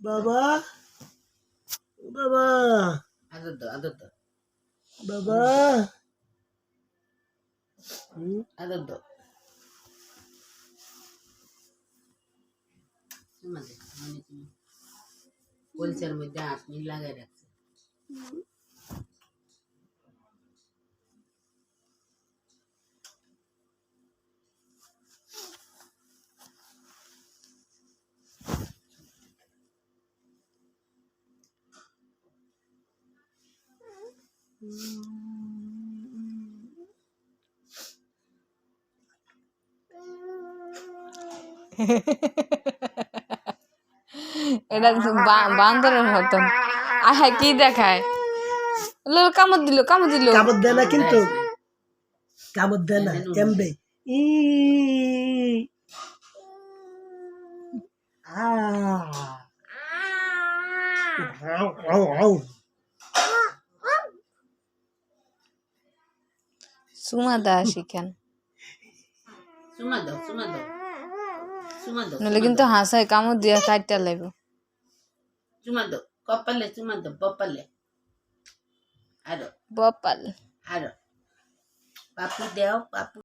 বাবা বাবা আদর দাও বাবা আদর দাও কলসের মধ্যে আপনি লাগাই রাখছে এটা বান্দরের মতন আহা কি দেখায় কামড় দিল কামড় দেয় না কিন্তু কামড় দেয় না কেমবে সুমা দা শিখেন চুমা দাও নলে কিন্তু হাসায় কামড় দিয়া কাটতে লাগবে চুমা দাও কপালে চুমা দাও কপালে আরো বপাল আরো পাপু দেও পাপু